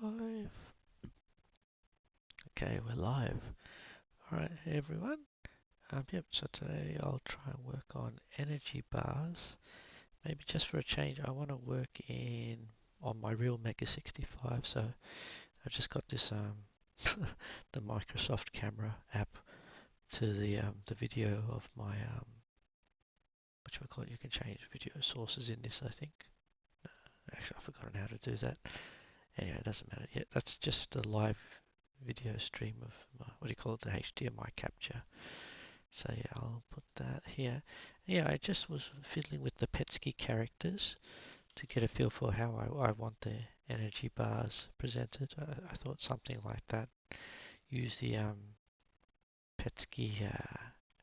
Live. Okay, we're live. Alright, hey everyone. Yep, so today I'll try and work on energy bars. Maybe just for a change, I want to work on my real MEGA65. So I've just got this the Microsoft camera app to the video of my what you call it. You can change video sources in this, I think. Actually, I've forgotten how to do that. Anyway, it doesn't matter. Yeah, that's just a live video stream of what do you call it, the HDMI capture. So yeah, I'll put that here. Yeah, I just was fiddling with the Petsky characters to get a feel for how I want the energy bars presented. I thought something like that. Use the Petsky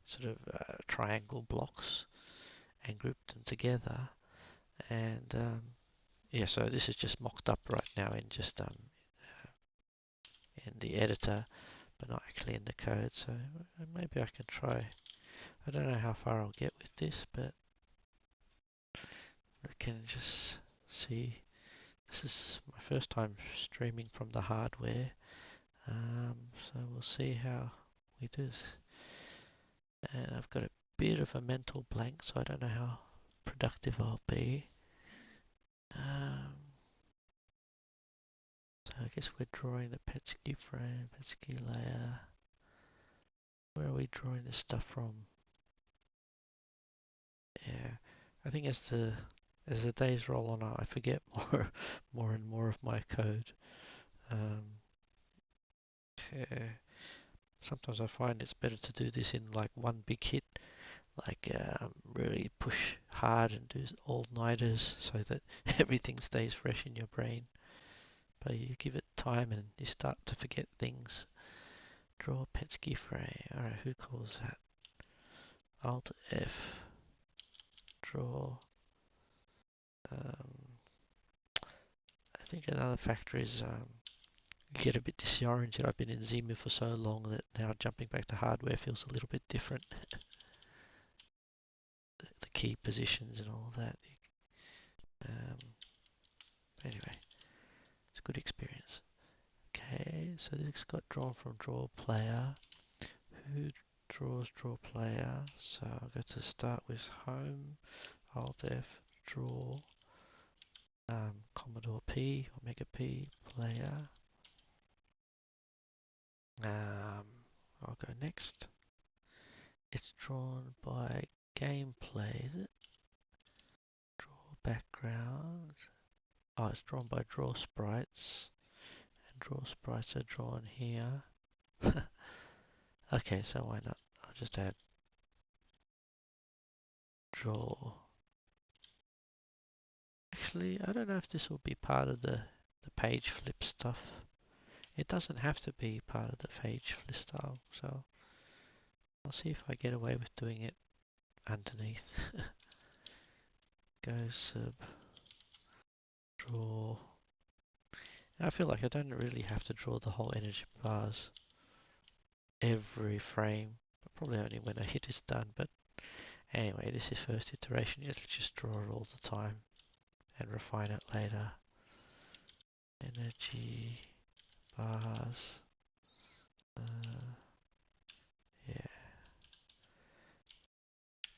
sort of triangle blocks and group them together. And yeah, so this is just mocked up right now in just in the editor, but not actually in the code. So maybe I can try. I don't know how far I'll get with this, but I can just see. This is my first time streaming from the hardware, so we'll see how we do this. And I've got a bit of a mental blank, so I don't know how productive I'll be. So I guess we're drawing the Petsky frame, Petsky layer. Where are we drawing this stuff from? Yeah, I think as the days roll on, I forget more and more of my code. Yeah. Sometimes I find it's better to do this in like one big hit, like really push hard and do all-nighters so that everything stays fresh in your brain. But you give it time and you start to forget things. Draw Petsky frame. Alright, who calls that? Alt F. Draw. I think another factor is you get a bit disoriented. I've been in Zemu for so long that now jumping back to hardware feels a little bit different. The key positions and all that. Anyway, it's a good experience. Okay, so this got drawn from draw player. Who draws draw player? So I'll go to start with home, Alt F, draw, Commodore P, Omega P, player. I'll go next. It's drawn by gameplay, is it? Draw background. Oh, it's drawn by draw sprites. And draw sprites are drawn here. Okay, so why not? I'll just add draw. Actually, I don't know if this will be part of the page flip stuff. It doesn't have to be part of the page flip style, so I'll see if I get away with doing it underneath. Go sub draw. I feel like I don't really have to draw the whole energy bars every frame, probably only when a hit is done, but anyway, this is first iteration. Let's just draw it all the time and refine it later. Energy bars. Yeah.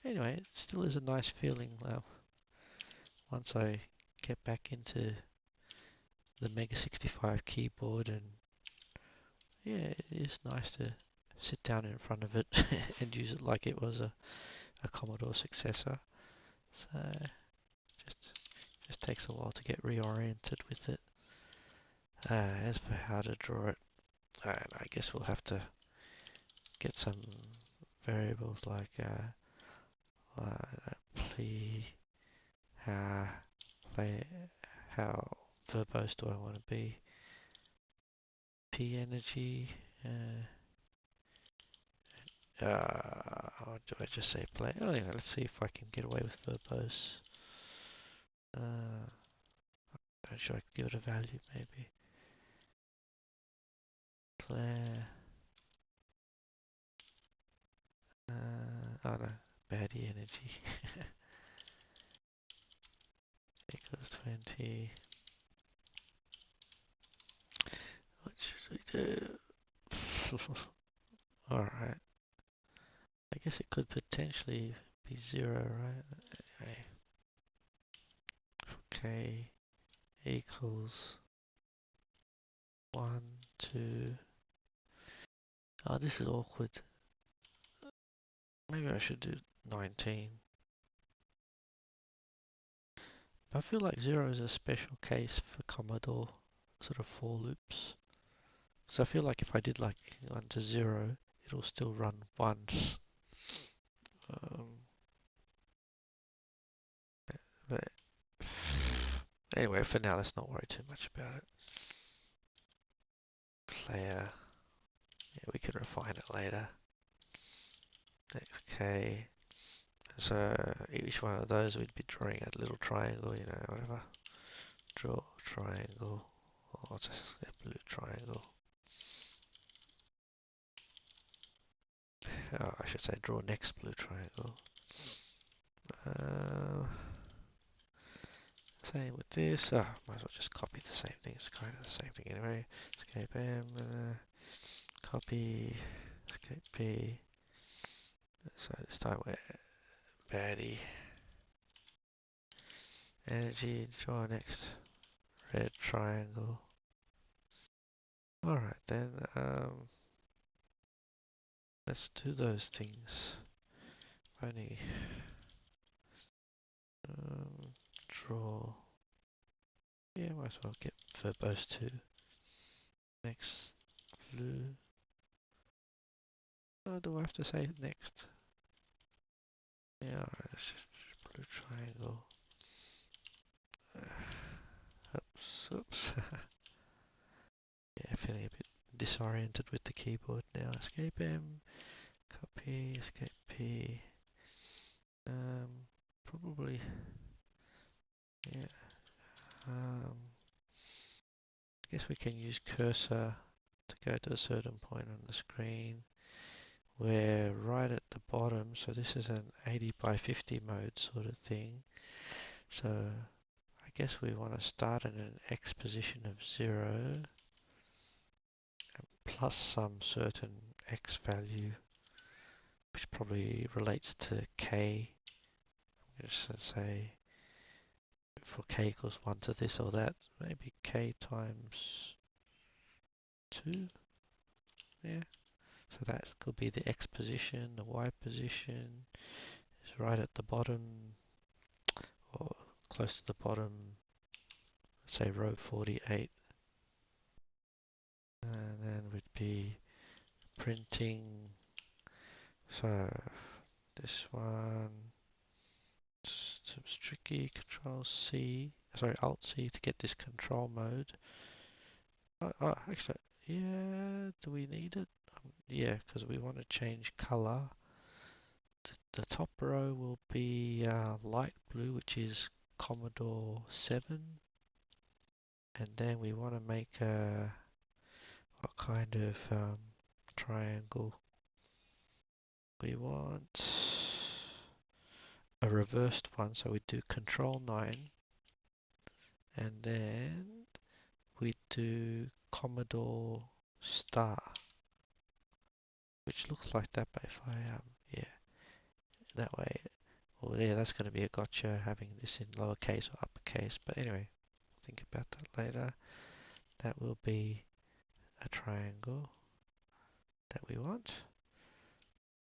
Anyway, it still is a nice feeling once I get back into the MEGA65 keyboard, and yeah, it is nice to sit down in front of it and use it like it was a Commodore successor. So just takes a while to get reoriented with it. As for how to draw it, I guess we'll have to get some variables like play how verbose do I want to be? P energy. Or do I just say play? Oh yeah, let's see if I can get away with verbose. I'm sure I can give it a value maybe. Claire. Oh no, baddie energy. Equals 20. Alright. I guess it could potentially be 0, right? Anyway, k equals 1, 2. Oh, this is awkward. Maybe I should do 19. But I feel like 0 is a special case for Commodore sort of for loops. So I feel like if I did like 1 to 0, it'll still run once. But anyway, for now, let's not worry too much about it. Player. Yeah, we can refine it later. XK. So each one of those we'd be drawing a little triangle, you know, whatever. Draw triangle. Or just a blue triangle. Oh, I should say draw next blue triangle. Same with this. Oh, might as well just copy the same thing. It's kind of the same thing anyway. Escape M. Copy. Escape P. So this time we're baddie. Energy. Draw next red triangle. Alright then. Let's do those things. Only draw. Yeah, might as well get verbose too. Next blue. Oh, do I have to say next? Yeah, alright, let's just blue triangle. Oops. Yeah, feeling a bit disoriented with the keyboard now. Escape M, copy, escape P. Probably, yeah. I guess we can use cursor to go to a certain point on the screen. We're right at the bottom, so this is an 80 by 50 mode sort of thing. So I guess we want to start at an X position of 0 plus some certain X value, which probably relates to K. I'm just going to say for K equals 1 to this or that, maybe K times 2. Yeah. So that could be the X position, the Y position is right at the bottom or close to the bottom, let's say row 48. And then we'd be printing, so this one, it's tricky, Control C, sorry, Alt C to get this control mode. Actually, yeah, do we need it? Yeah, because we want to change color. The top row will be light blue, which is Commodore 7. And then we want to make a kind of triangle. We want a reversed one, so we do Control 9. And then we do Commodore star, which looks like that, but if I, yeah, that way. Well, yeah, that's going to be a gotcha having this in lowercase or uppercase. But anyway, think about that later. That will be a triangle that we want.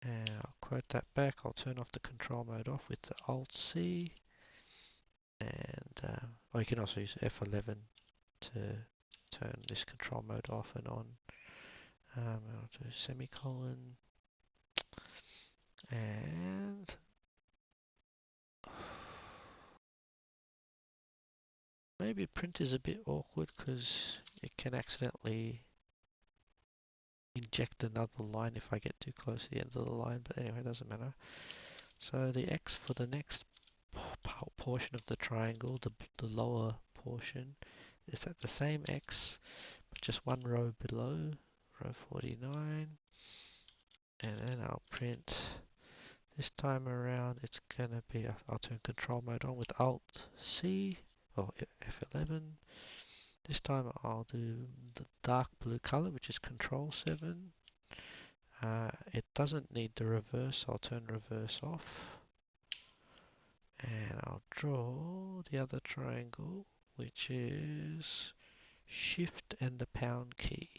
And I'll quote that back. I'll turn off the control mode off with the Alt C. And or you can also use F11 to turn this control mode off and on. I'll do semicolon. And maybe print is a bit awkward because it can accidentally inject another line if I get too close to the end of the line, but anyway, it doesn't matter. So the X for the next portion of the triangle, the lower portion, is at the same X, but just one row below, row 49, and then I'll print. This time around, it's gonna be, I'll turn control mode on with Alt C, or F11, This time I'll do the dark blue color, which is Control 7. It doesn't need the reverse, I'll turn reverse off. And I'll draw the other triangle, which is Shift and the pound key.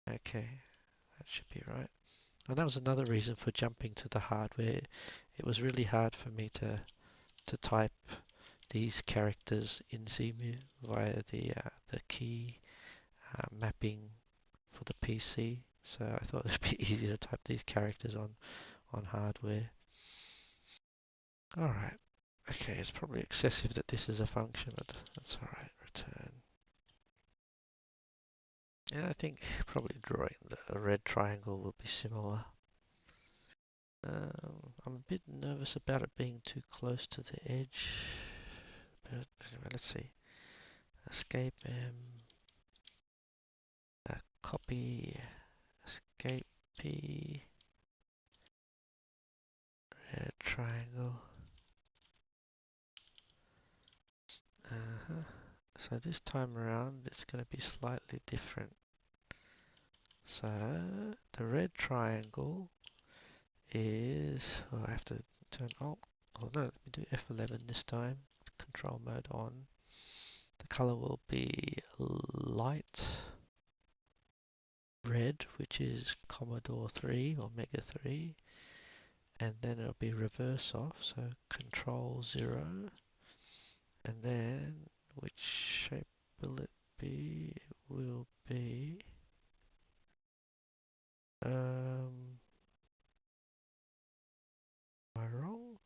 Okay, that should be right. And that was another reason for jumping to the hardware. It was really hard for me to type these characters in Zemu via the key mapping for the PC. So I thought it would be easier to type these characters on hardware. Alright. Okay, it's probably excessive that this is a function, but that's alright. Return. And I think probably drawing the red triangle will be similar. I'm a bit nervous about it being too close to the edge. But anyway, let's see. Escape copy, escape P, red triangle. So this time around it's going to be slightly different. So the red triangle is, oh, I have to turn Alt, oh no, let me do F11 this time, control mode on. The color will be light red, which is Commodore 3 or Mega 3, and then it'll be reverse off, so control 0, and then which shape will it be? It will be am I wrong?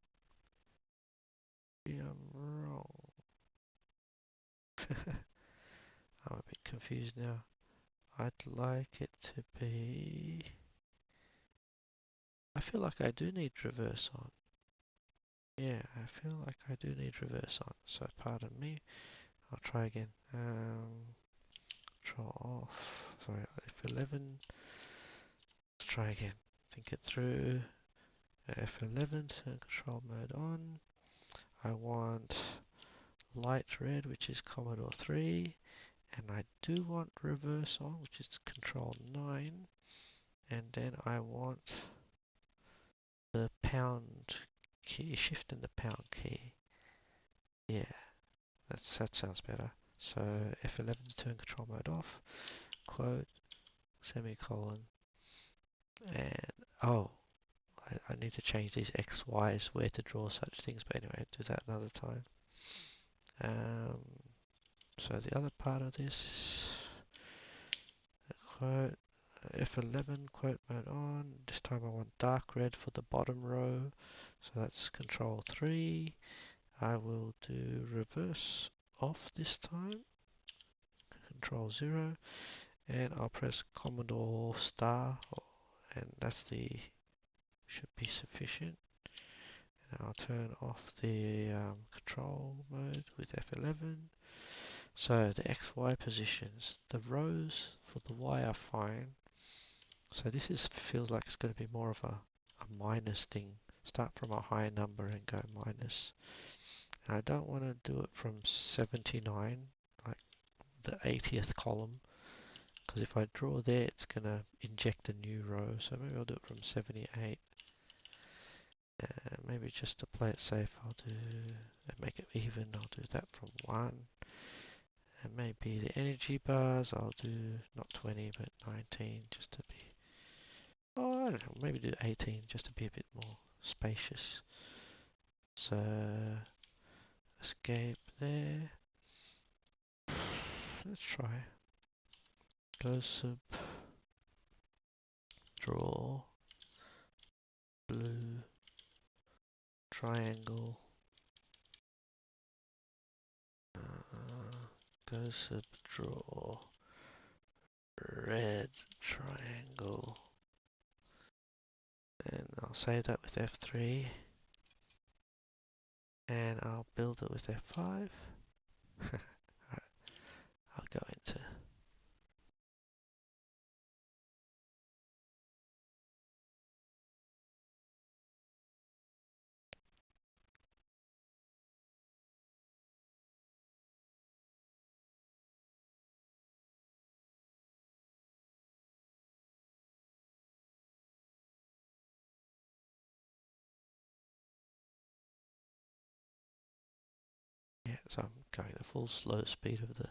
Maybe I'm wrong. I'm a bit confused now. I'd like it to be, I feel like I do need reverse on. Yeah, I feel like I do need reverse on, so pardon me. I'll try again. Control off, sorry, F11. Let's try again. Think it through. F11, turn control mode on. I want light red, which is Commodore 3. And I do want reverse on, which is control 9. And then I want the pound key, shift and the pound key. Yeah, that sounds better. So F11 to turn control mode off, quote, semicolon, and oh, I need to change these X, Y's, where to draw such things, but anyway, I'll do that another time. So the other part of this, quote, F11, quote mode on. This time I want dark red for the bottom row, so that's control 3. I will do reverse off this time, control 0, and I'll press Commodore star, and that's should be sufficient. And I'll turn off the control mode with F11. So the XY positions, the rows for the Y are fine. So this feels like it's going to be more of a minus thing. Start from a high number and go minus. And I don't want to do it from 79, like the 80th column, because if I draw there, it's going to inject a new row. So maybe I'll do it from 78. Maybe just to play it safe, I'll do, and make it even, I'll do that from 1. And maybe the energy bars, I'll do not 20, but 19, just to be, oh, I don't know, maybe do 18, just to be a bit more spacious. So, escape there. Let's try. Go sub, draw, blue, triangle, go sub, draw, red, triangle, and I'll save that with F3, and I'll build it with F5. I'll go into So I'm going the full slow speed of the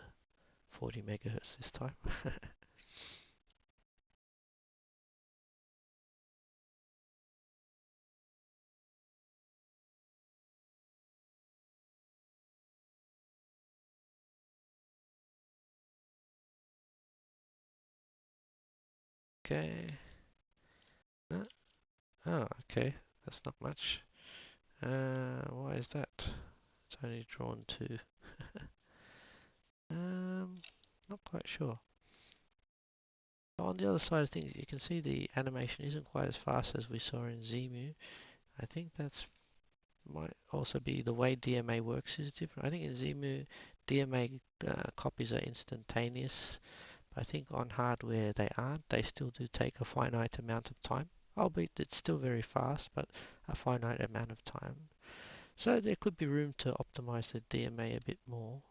40 megahertz this time. Okay. No. Oh, okay. That's not much. Why is that? It's only drawn to. Um, Not quite sure. On the other side of things, you can see the animation isn't quite as fast as we saw in Zemu. I think that's might also be the way DMA works is different. I think in Zemu, DMA copies are instantaneous. But I think on hardware they aren't. They still do take a finite amount of time. Albeit it's still very fast, but a finite amount of time. So there could be room to optimize the DMA a bit more.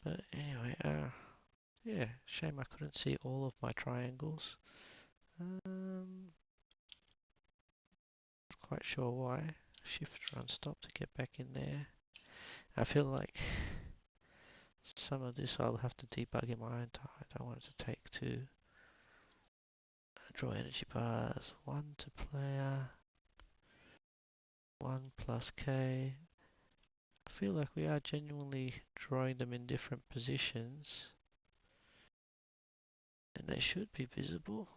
But anyway, yeah, shame I couldn't see all of my triangles. Not quite sure why. Shift run stop to get back in there. I feel like some of this I'll have to debug in my own time. I don't want it to take two. Draw energy bars, 1 to player, 1 plus K. I feel like we are genuinely drawing them in different positions. And they should be visible.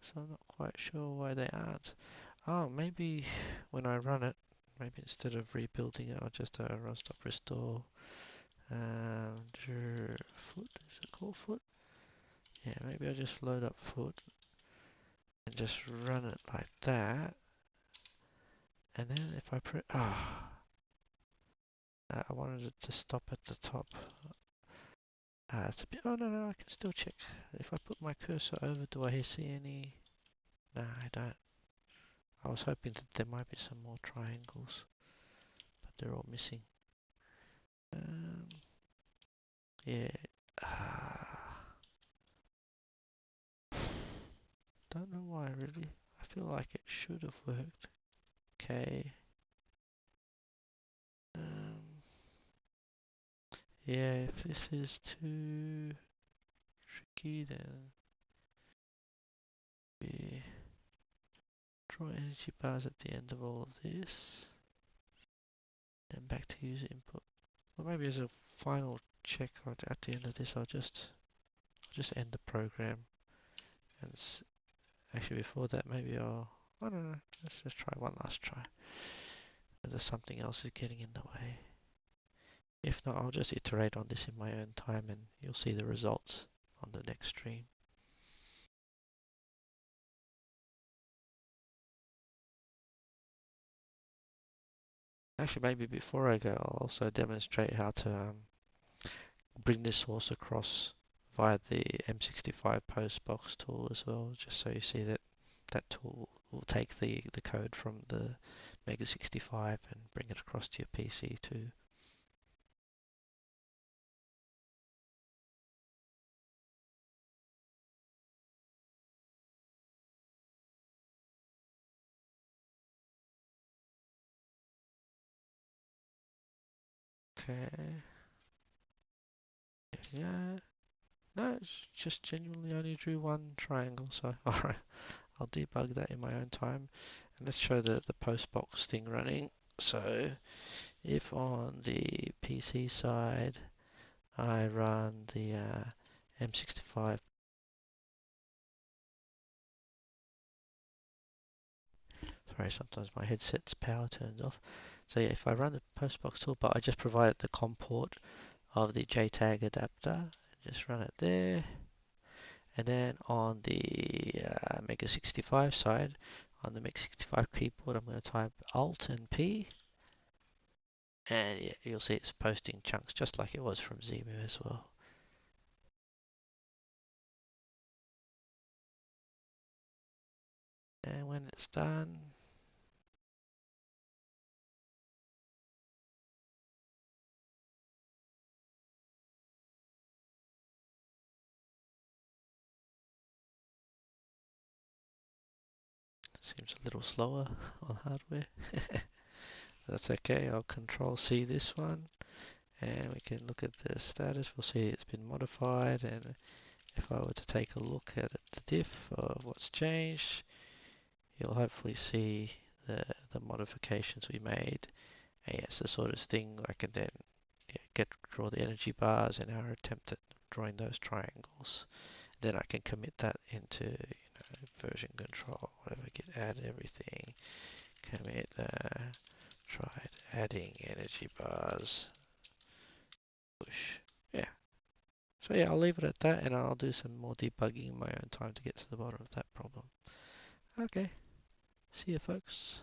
So I'm not quite sure why they aren't. Oh, maybe when I run it, maybe instead of rebuilding it, I'll just run stop restore. Foot, is it called foot? Yeah, maybe I'll just load up foot and just run it like that. And then if I press, I wanted it to stop at the top. It's a bit, oh no, I can still check. If I put my cursor over, do I see any? No, I don't. I was hoping that there might be some more triangles, but they're all missing. Um, yeah. Don't know why really. I feel like it should have worked. Okay. Um, yeah, if this is too tricky, then we draw energy bars at the end of all of this. Then back to user input. Or maybe as a final check at the end of this, I'll just end the program. And actually before that, maybe I don't know. Let's just try one last try. Whether something else is getting in the way. If not, I'll just iterate on this in my own time and you'll see the results on the next stream. Actually, maybe before I go, I'll also demonstrate how to bring this source across via the M65 postbox tool as well, just so you see that that tool will take the code from the MEGA65 and bring it across to your PC too. Okay, yeah, no, it's just genuinely only drew one triangle, so alright, I'll debug that in my own time. And let's show the postbox thing running. So if on the PC side I run the M65, sorry, sometimes my headset's power turns off. So yeah, if I run the postbox toolbar, I just provided the COM port of the JTAG adapter, just run it there. And then on the MEGA65 side, on the MEGA65 keyboard, I'm going to type Alt and P. And yeah, you'll see it's posting chunks just like it was from Zemu as well. And when it's done, seems a little slower on hardware. That's okay, I'll Control C this one. And we can look at the status. We'll see it's been modified, and if I were to take a look at the diff of what's changed, you'll hopefully see the modifications we made. And yes, the sort of thing I can then draw the energy bars in our attempt at drawing those triangles. Then I can commit that into version control, whatever, git add everything, commit, tried adding energy bars, push. Yeah. So yeah, I'll leave it at that, and I'll do some more debugging in my own time to get to the bottom of that problem. Okay. See you, folks.